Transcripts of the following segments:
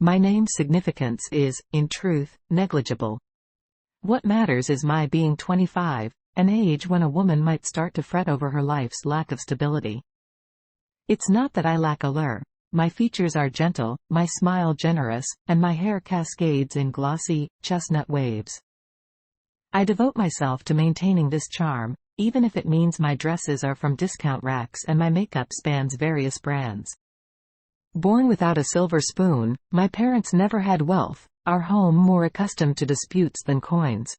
My name's significance is, in truth, negligible. What matters is my being 25, an age when a woman might start to fret over her life's lack of stability. It's not that I lack allure. My features are gentle, my smile generous, and my hair cascades in glossy, chestnut waves. I devote myself to maintaining this charm, even if it means my dresses are from discount racks and my makeup spans various brands. Born without a silver spoon, my parents never had wealth, our home more accustomed to disputes than coins.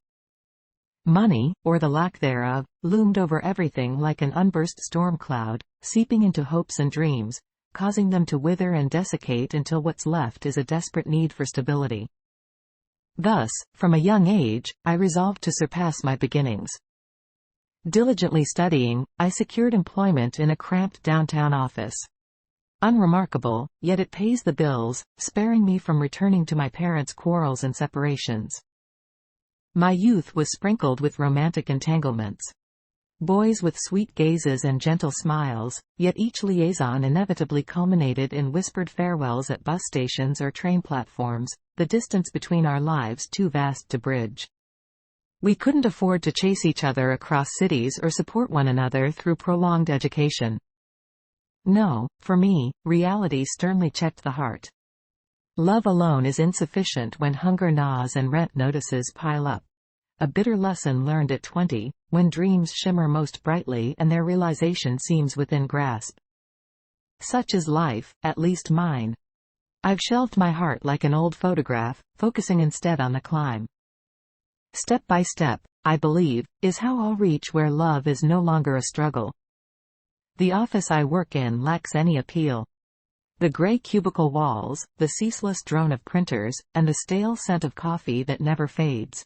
Money, or the lack thereof, loomed over everything like an unburst storm cloud, seeping into hopes and dreams, causing them to wither and desiccate until what's left is a desperate need for stability. Thus, from a young age, I resolved to surpass my beginnings. Diligently studying, I secured employment in a cramped downtown office. Unremarkable, yet it pays the bills, sparing me from returning to my parents' quarrels and separations. My youth was sprinkled with romantic entanglements. Boys with sweet gazes and gentle smiles, yet each liaison inevitably culminated in whispered farewells at bus stations or train platforms, the distance between our lives too vast to bridge. We couldn't afford to chase each other across cities or support one another through prolonged education. No, for me, reality sternly checked the heart. Love alone is insufficient when hunger gnaws and rent notices pile up. A bitter lesson learned at 20, when dreams shimmer most brightly and their realization seems within grasp. Such is life, at least mine. I've shelved my heart like an old photograph, focusing instead on the climb. Step by step, I believe, is how I'll reach where love is no longer a struggle. The office I work in lacks any appeal. The gray cubicle walls, the ceaseless drone of printers, and the stale scent of coffee that never fades.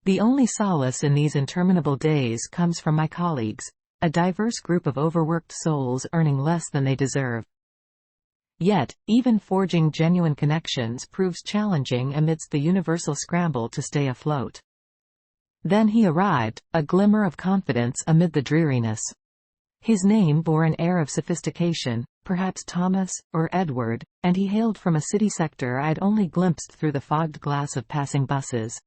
The only solace in these interminable days comes from my colleagues, a diverse group of overworked souls earning less than they deserve. Yet, even forging genuine connections proves challenging amidst the universal scramble to stay afloat. Then he arrived, a glimmer of confidence amid the dreariness. His name bore an air of sophistication, perhaps Thomas, or Edward, and he hailed from a city sector I'd only glimpsed through the fogged glass of passing buses.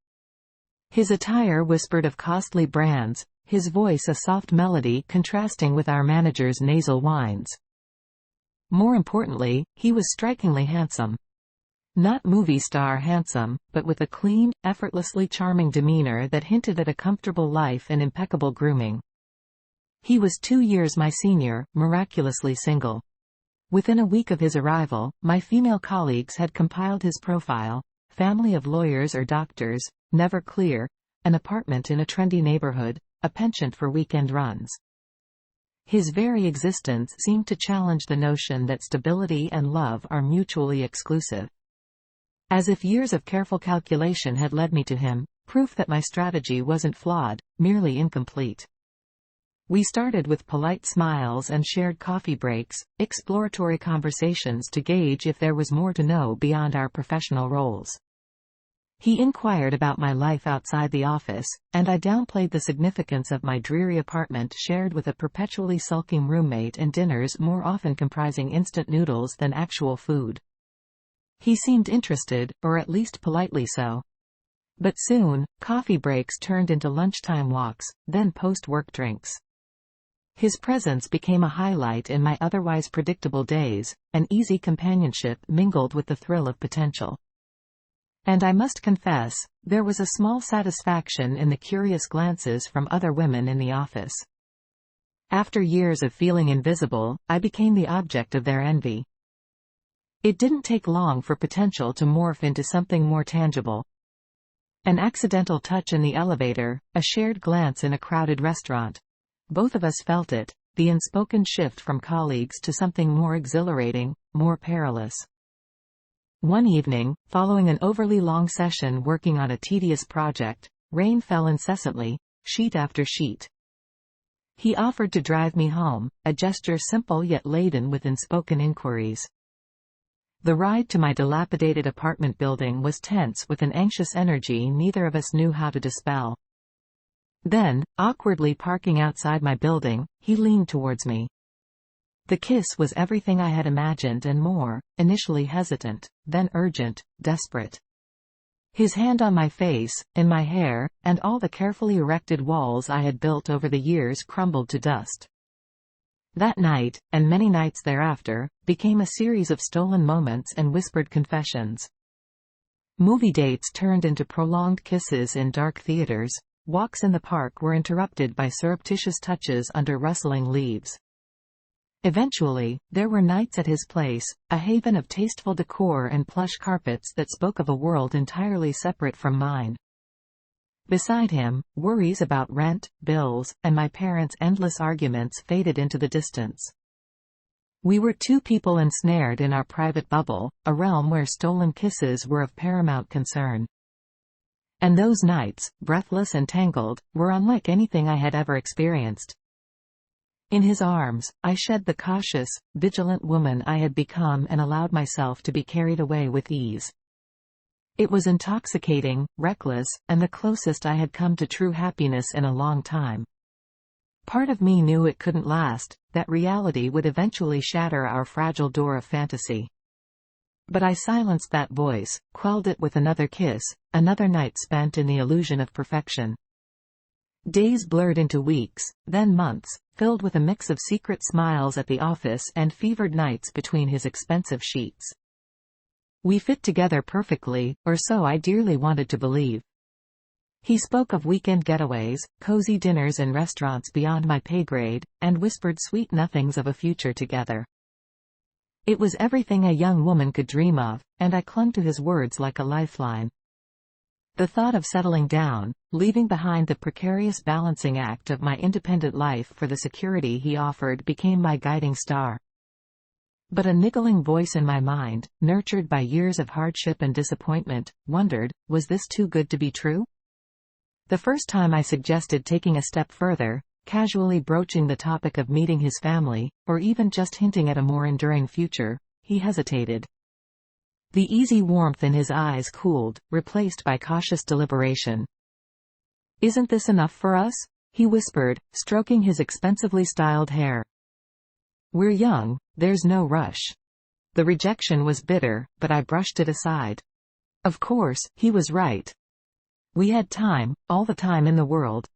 His attire whispered of costly brands, his voice a soft melody contrasting with our manager's nasal whines. More importantly, he was strikingly handsome. Not movie star handsome, but with a clean, effortlessly charming demeanor that hinted at a comfortable life and impeccable grooming. He was 2 years my senior, miraculously single. Within a week of his arrival, my female colleagues had compiled his profile: family of lawyers or doctors, never clear, an apartment in a trendy neighborhood, a penchant for weekend runs. His very existence seemed to challenge the notion that stability and love are mutually exclusive. As if years of careful calculation had led me to him, proof that my strategy wasn't flawed, merely incomplete. We started with polite smiles and shared coffee breaks, exploratory conversations to gauge if there was more to know beyond our professional roles. He inquired about my life outside the office, and I downplayed the significance of my dreary apartment shared with a perpetually sulking roommate and dinners more often comprising instant noodles than actual food. He seemed interested, or at least politely so. But soon, coffee breaks turned into lunchtime walks, then post-work drinks. His presence became a highlight in my otherwise predictable days, an easy companionship mingled with the thrill of potential. And I must confess, there was a small satisfaction in the curious glances from other women in the office. After years of feeling invisible, I became the object of their envy. It didn't take long for potential to morph into something more tangible. An accidental touch in the elevator, a shared glance in a crowded restaurant. Both of us felt it, the unspoken shift from colleagues to something more exhilarating, more perilous. One evening, following an overly long session working on a tedious project, rain fell incessantly, sheet after sheet. He offered to drive me home, a gesture simple yet laden with unspoken inquiries. The ride to my dilapidated apartment building was tense with an anxious energy neither of us knew how to dispel. Then, awkwardly parking outside my building, he leaned towards me. The kiss was everything I had imagined and more, initially hesitant, then urgent, desperate. His hand on my face, in my hair, and all the carefully erected walls I had built over the years crumbled to dust. That night, and many nights thereafter, became a series of stolen moments and whispered confessions. Movie dates turned into prolonged kisses in dark theaters. Walks in the park were interrupted by surreptitious touches under rustling leaves. Eventually, there were nights at his place, a haven of tasteful decor and plush carpets that spoke of a world entirely separate from mine. Beside him, worries about rent, bills, and my parents' endless arguments faded into the distance. We were two people ensnared in our private bubble, a realm where stolen kisses were of paramount concern. And those nights, breathless and tangled, were unlike anything I had ever experienced. In his arms, I shed the cautious, vigilant woman I had become and allowed myself to be carried away with ease. It was intoxicating, reckless, and the closest I had come to true happiness in a long time. Part of me knew it couldn't last, that reality would eventually shatter our fragile door of fantasy. But I silenced that voice, quelled it with another kiss, another night spent in the illusion of perfection. Days blurred into weeks, then months, filled with a mix of secret smiles at the office and fevered nights between his expensive sheets. We fit together perfectly, or so I dearly wanted to believe. He spoke of weekend getaways, cozy dinners in restaurants beyond my pay grade, and whispered sweet nothings of a future together. It was everything a young woman could dream of, and I clung to his words like a lifeline. The thought of settling down, leaving behind the precarious balancing act of my independent life for the security he offered became my guiding star. But a niggling voice in my mind, nurtured by years of hardship and disappointment, wondered, was this too good to be true? The first time I suggested taking a step further, casually broaching the topic of meeting his family, or even just hinting at a more enduring future, he hesitated. The easy warmth in his eyes cooled, replaced by cautious deliberation. "Isn't this enough for us?" he whispered, stroking his expensively styled hair. "We're young, there's no rush." The rejection was bitter, but I brushed it aside. Of course, he was right. We had time, all the time in the world.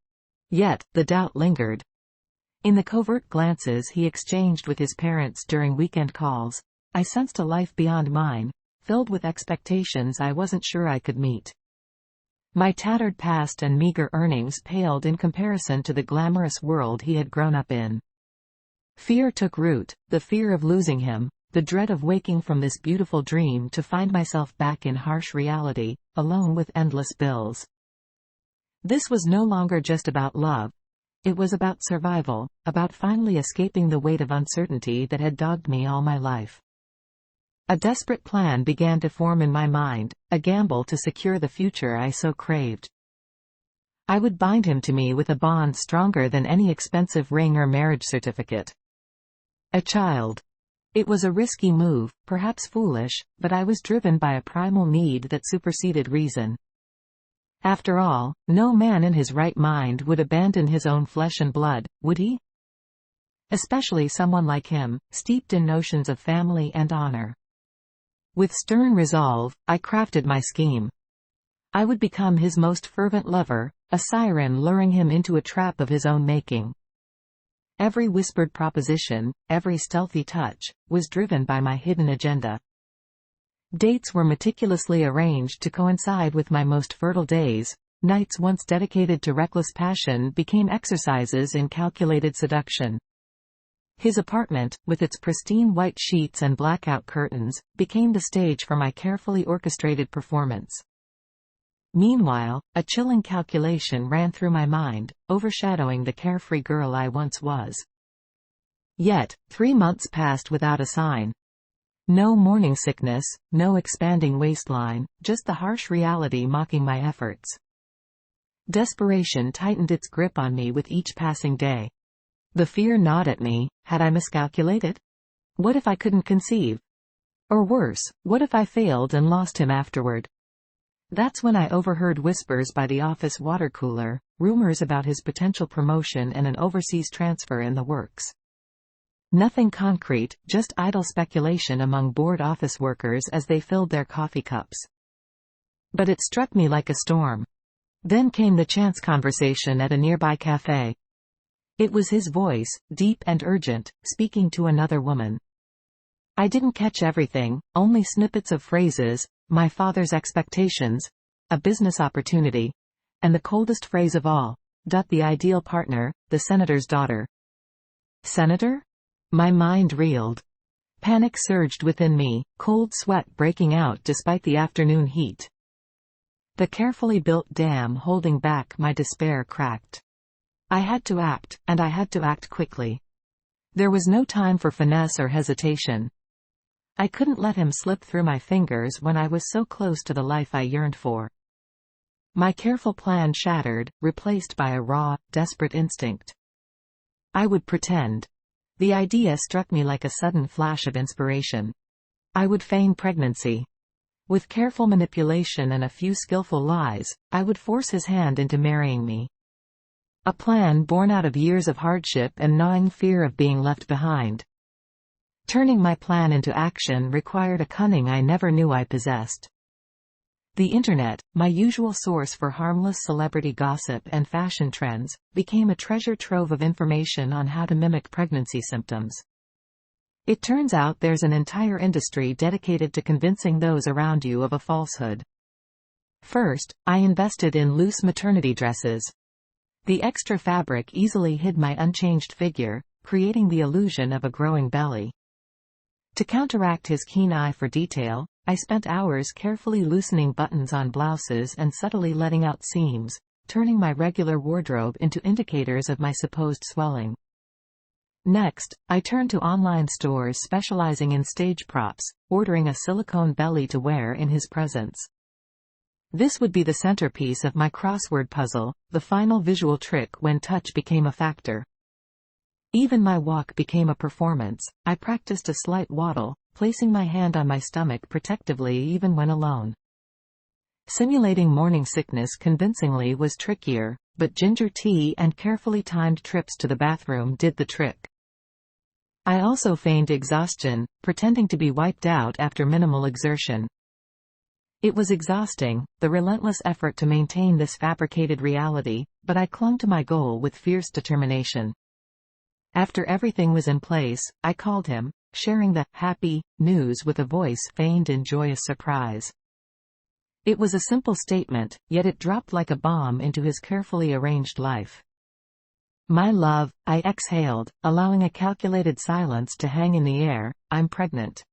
Yet, the doubt lingered. In the covert glances he exchanged with his parents during weekend calls, I sensed a life beyond mine, filled with expectations I wasn't sure I could meet. My tattered past and meager earnings paled in comparison to the glamorous world he had grown up in. Fear took root, the fear of losing him, the dread of waking from this beautiful dream to find myself back in harsh reality, alone with endless bills. This was no longer just about love. It was about survival, about finally escaping the weight of uncertainty that had dogged me all my life. A desperate plan began to form in my mind, a gamble to secure the future I so craved. I would bind him to me with a bond stronger than any expensive ring or marriage certificate. A child. It was a risky move, perhaps foolish, but I was driven by a primal need that superseded reason. After all, no man in his right mind would abandon his own flesh and blood, would he? Especially someone like him, steeped in notions of family and honor. With stern resolve, I crafted my scheme. I would become his most fervent lover, a siren luring him into a trap of his own making. Every whispered proposition, every stealthy touch, was driven by my hidden agenda. Dates were meticulously arranged to coincide with my most fertile days. Nights once dedicated to reckless passion became exercises in calculated seduction. His apartment, with its pristine white sheets and blackout curtains, became the stage for my carefully orchestrated performance. Meanwhile, a chilling calculation ran through my mind, overshadowing the carefree girl I once was. Yet, 3 months passed without a sign. No morning sickness, no expanding waistline, just the harsh reality mocking my efforts. Desperation tightened its grip on me with each passing day. The fear gnawed at me. Had I miscalculated? What if I couldn't conceive? Or worse, what if I failed and lost him afterward? That's when I overheard whispers by the office water cooler, rumors about his potential promotion and an overseas transfer in the works. Nothing concrete, just idle speculation among bored office workers as they filled their coffee cups. But it struck me like a storm. Then came the chance conversation at a nearby cafe. It was his voice, deep and urgent, speaking to another woman. I didn't catch everything, only snippets of phrases: my father's expectations, a business opportunity, and the coldest phrase of all, the ideal partner, the senator's daughter. Senator? My mind reeled. Panic surged within me, cold sweat breaking out despite the afternoon heat. The carefully built dam holding back my despair cracked. I had to act, and I had to act quickly. There was no time for finesse or hesitation. I couldn't let him slip through my fingers when I was so close to the life I yearned for. My careful plan shattered, replaced by a raw, desperate instinct. I would pretend. The idea struck me like a sudden flash of inspiration. I would feign pregnancy. With careful manipulation and a few skillful lies, I would force his hand into marrying me. A plan born out of years of hardship and gnawing fear of being left behind. Turning my plan into action required a cunning I never knew I possessed. The internet, my usual source for harmless celebrity gossip and fashion trends, became a treasure trove of information on how to mimic pregnancy symptoms. It turns out there's an entire industry dedicated to convincing those around you of a falsehood. First, I invested in loose maternity dresses. The extra fabric easily hid my unchanged figure, creating the illusion of a growing belly. To counteract his keen eye for detail, I spent hours carefully loosening buttons on blouses and subtly letting out seams, turning my regular wardrobe into indicators of my supposed swelling. Next, I turned to online stores specializing in stage props, ordering a silicone belly to wear in his presence. This would be the centerpiece of my crossword puzzle, the final visual trick when touch became a factor. Even my walk became a performance. I practiced a slight waddle, placing my hand on my stomach protectively even when alone. Simulating morning sickness convincingly was trickier, but ginger tea and carefully timed trips to the bathroom did the trick. I also feigned exhaustion, pretending to be wiped out after minimal exertion. It was exhausting, the relentless effort to maintain this fabricated reality, but I clung to my goal with fierce determination. After everything was in place, I called him, sharing the happy news with a voice feigned in joyous surprise. It was a simple statement, yet it dropped like a bomb into his carefully arranged life. My love, I exhaled, allowing a calculated silence to hang in the air. I'm pregnant.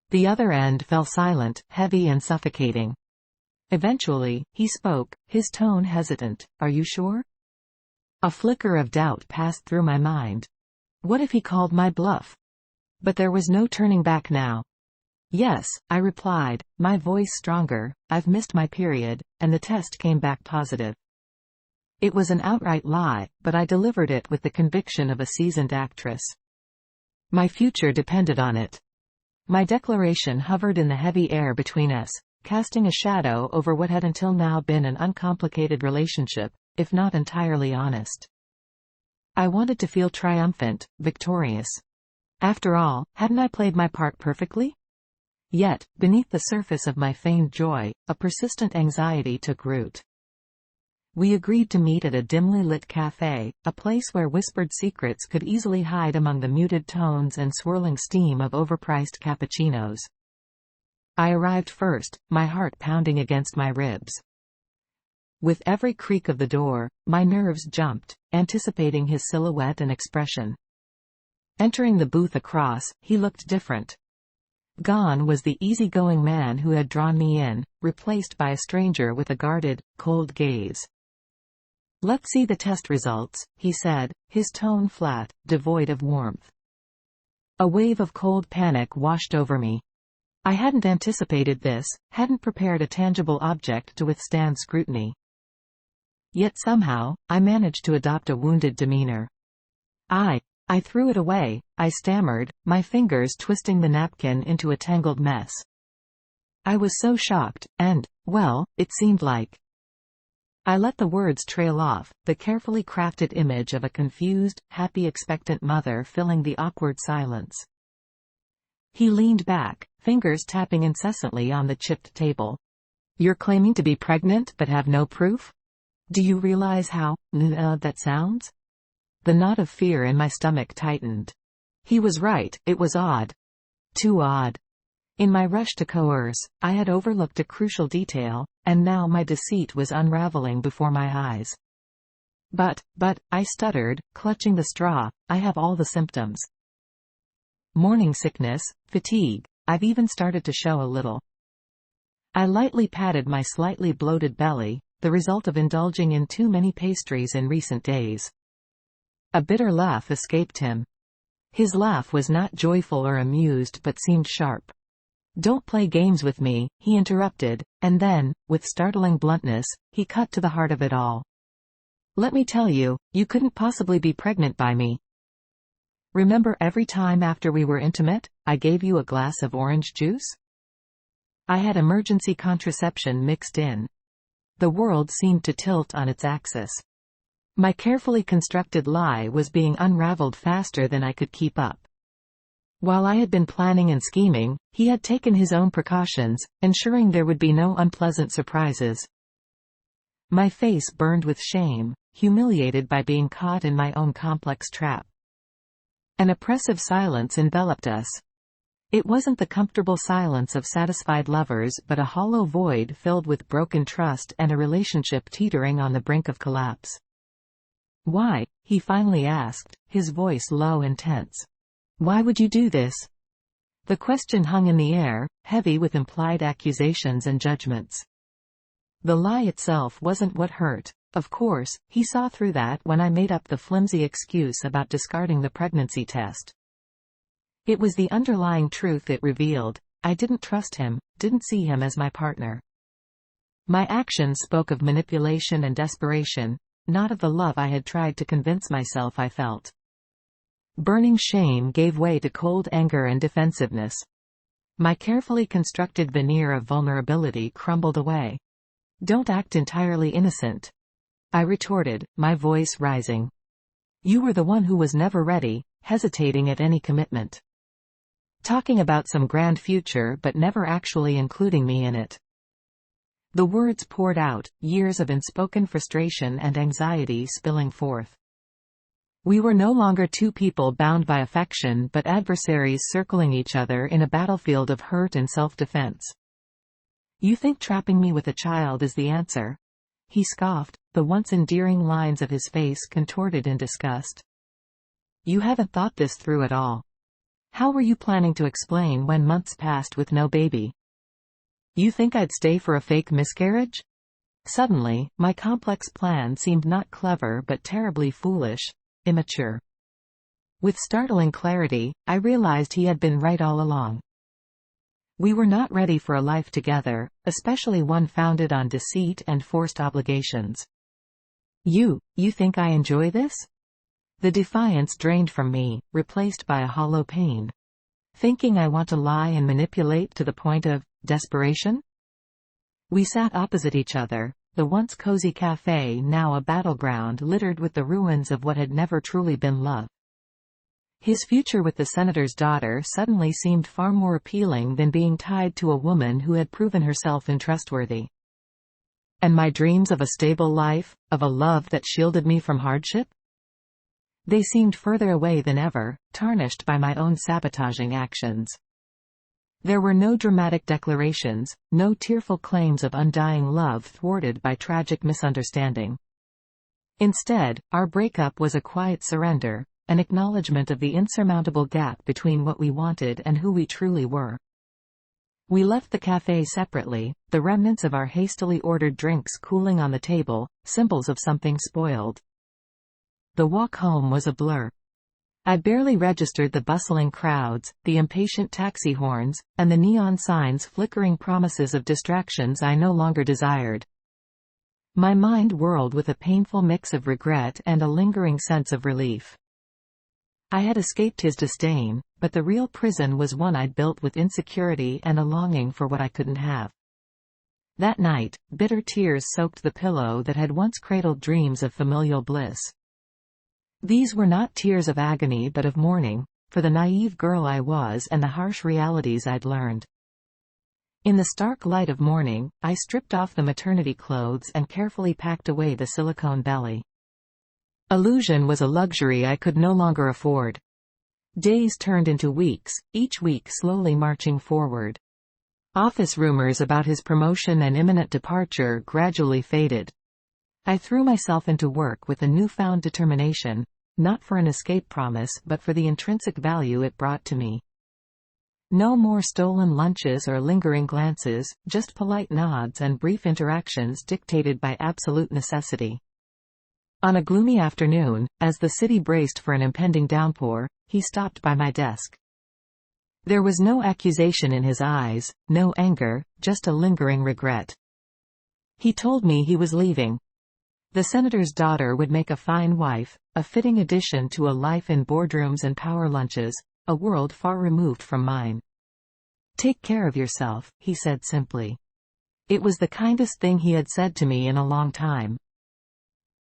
The other end fell silent, heavy and suffocating. Eventually, he spoke, his tone hesitant. Are you sure? A flicker of doubt passed through my mind. What if he called my bluff? But there was no turning back now. Yes, I replied, my voice stronger. I've missed my period, and the test came back positive. It was an outright lie, but I delivered it with the conviction of a seasoned actress. My future depended on it. My declaration hovered in the heavy air between us, casting a shadow over what had until now been an uncomplicated relationship, if not entirely honest. I wanted to feel triumphant, victorious. After all, hadn't I played my part perfectly? Yet, beneath the surface of my feigned joy, a persistent anxiety took root. We agreed to meet at a dimly lit cafe, a place where whispered secrets could easily hide among the muted tones and swirling steam of overpriced cappuccinos. I arrived first, my heart pounding against my ribs. With every creak of the door, my nerves jumped, anticipating his silhouette and expression. Entering the booth across, he looked different. Gone was the easygoing man who had drawn me in, replaced by a stranger with a guarded, cold gaze. Let's see the test results, he said, his tone flat, devoid of warmth. A wave of cold panic washed over me. I hadn't anticipated this, hadn't prepared a tangible object to withstand scrutiny. Yet somehow, I managed to adopt a wounded demeanor. I threw it away, I stammered, my fingers twisting the napkin into a tangled mess. I was so shocked, and, well, it seemed like I let the words trail off, the carefully crafted image of a confused, happy expectant mother filling the awkward silence. He leaned back, fingers tapping incessantly on the chipped table. "You're claiming to be pregnant but have no proof? Do you realize how that sounds?" The knot of fear in my stomach tightened. He was right, it was odd. Too odd. In my rush to coerce, I had overlooked a crucial detail, and now my deceit was unraveling before my eyes. But, I stuttered, clutching the straw, I have all the symptoms. Morning sickness, fatigue, I've even started to show a little. I lightly patted my slightly bloated belly, the result of indulging in too many pastries in recent days. A bitter laugh escaped him. His laugh was not joyful or amused but seemed sharp. "Don't play games with me," he interrupted, and then, with startling bluntness, he cut to the heart of it all. "Let me tell you, you couldn't possibly be pregnant by me. Remember every time after we were intimate, I gave you a glass of orange juice? I had emergency contraception mixed in." The world seemed to tilt on its axis. My carefully constructed lie was being unraveled faster than I could keep up. While I had been planning and scheming, he had taken his own precautions, ensuring there would be no unpleasant surprises. My face burned with shame, humiliated by being caught in my own complex trap. An oppressive silence enveloped us. It wasn't the comfortable silence of satisfied lovers but a hollow void filled with broken trust and a relationship teetering on the brink of collapse. "Why?" he finally asked, his voice low and tense. "Why would you do this?" The question hung in the air, heavy with implied accusations and judgments. The lie itself wasn't what hurt. Of course, he saw through that when I made up the flimsy excuse about discarding the pregnancy test. It was the underlying truth it revealed. I didn't trust him, didn't see him as my partner. My actions spoke of manipulation and desperation, not of the love I had tried to convince myself I felt. Burning shame gave way to cold anger and defensiveness. My carefully constructed veneer of vulnerability crumbled away. "Don't act entirely innocent," I retorted, my voice rising. "You were the one who was never ready, hesitating at any commitment. Talking about some grand future but never actually including me in it." The words poured out, years of unspoken frustration and anxiety spilling forth. We were no longer two people bound by affection but adversaries circling each other in a battlefield of hurt and self-defense. "You think trapping me with a child is the answer?" he scoffed, the once endearing lines of his face contorted in disgust. "You haven't thought this through at all. How were you planning to explain when months passed with no baby? You think I'd stay for a fake miscarriage?" Suddenly, my complex plan seemed not clever but terribly foolish, immature. With startling clarity, I realized he had been right all along. We were not ready for a life together, especially one founded on deceit and forced obligations. You think I enjoy this?" The defiance drained from me, replaced by a hollow pain. "Thinking I want to lie and manipulate to the point of desperation?" We sat opposite each other, the once cozy cafe now a battleground littered with the ruins of what had never truly been love. His future with the senator's daughter suddenly seemed far more appealing than being tied to a woman who had proven herself untrustworthy. And my dreams of a stable life, of a love that shielded me from hardship? They seemed further away than ever, tarnished by my own sabotaging actions. There were no dramatic declarations, no tearful claims of undying love thwarted by tragic misunderstanding. Instead, our breakup was a quiet surrender, an acknowledgement of the insurmountable gap between what we wanted and who we truly were. We left the cafe separately, the remnants of our hastily ordered drinks cooling on the table, symbols of something spoiled. The walk home was a blur. I barely registered the bustling crowds, the impatient taxi horns, and the neon signs flickering promises of distractions I no longer desired. My mind whirled with a painful mix of regret and a lingering sense of relief. I had escaped his disdain, but the real prison was one I'd built with insecurity and a longing for what I couldn't have. That night, bitter tears soaked the pillow that had once cradled dreams of familial bliss. These were not tears of agony but of mourning, for the naive girl I was and the harsh realities I'd learned. In the stark light of morning, I stripped off the maternity clothes and carefully packed away the silicone belly. Illusion was a luxury I could no longer afford. Days turned into weeks, each week slowly marching forward. Office rumors about his promotion and imminent departure gradually faded. I threw myself into work with a newfound determination, not for an escape promise but for the intrinsic value it brought to me. No more stolen lunches or lingering glances, just polite nods and brief interactions dictated by absolute necessity. On a gloomy afternoon, as the city braced for an impending downpour, he stopped by my desk. There was no accusation in his eyes, no anger, just a lingering regret. He told me he was leaving. The senator's daughter would make a fine wife, a fitting addition to a life in boardrooms and power lunches, a world far removed from mine. "Take care of yourself," he said simply. It was the kindest thing he had said to me in a long time.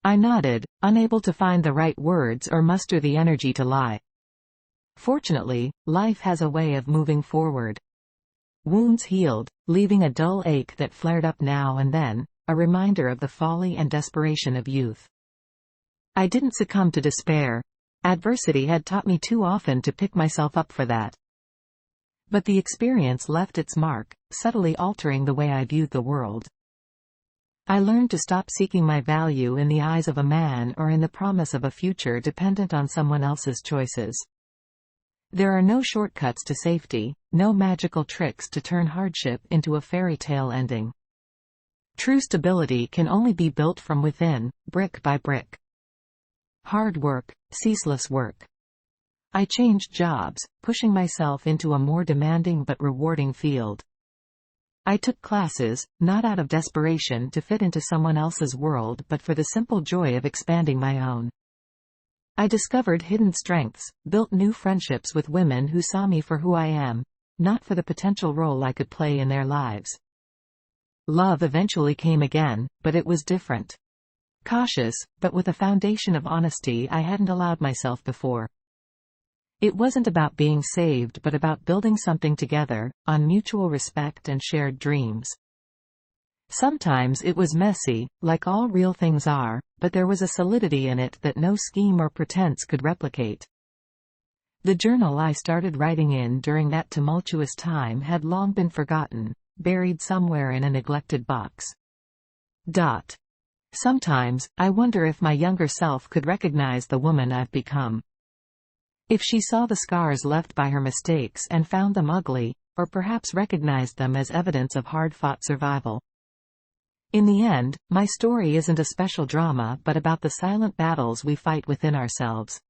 I nodded, unable to find the right words or muster the energy to lie. Fortunately, life has a way of moving forward. Wounds healed, leaving a dull ache that flared up now and then, a reminder of the folly and desperation of youth. I didn't succumb to despair. Adversity had taught me too often to pick myself up for that. But the experience left its mark, subtly altering the way I viewed the world. I learned to stop seeking my value in the eyes of a man or in the promise of a future dependent on someone else's choices. There are no shortcuts to safety, no magical tricks to turn hardship into a fairy tale ending. True stability can only be built from within, brick by brick. Hard work, ceaseless work. I changed jobs, pushing myself into a more demanding but rewarding field. I took classes, not out of desperation to fit into someone else's world but for the simple joy of expanding my own. I discovered hidden strengths, built new friendships with women who saw me for who I am, not for the potential role I could play in their lives. Love eventually came again, but it was different. Cautious, but with a foundation of honesty I hadn't allowed myself before. It wasn't about being saved but about building something together, on mutual respect and shared dreams. Sometimes it was messy, like all real things are, but there was a solidity in it that no scheme or pretense could replicate. The journal I started writing in during that tumultuous time had long been forgotten, buried somewhere in a neglected box. Sometimes, I wonder if my younger self could recognize the woman I've become. If she saw the scars left by her mistakes and found them ugly, or perhaps recognized them as evidence of hard-fought survival. In the end, my story isn't a special drama but about the silent battles we fight within ourselves.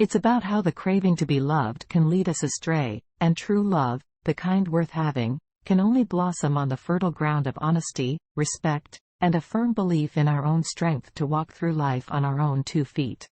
It's about how the craving to be loved can lead us astray, and true love, the kind worth having, can only blossom on the fertile ground of honesty, respect, and a firm belief in our own strength to walk through life on our own 2 feet.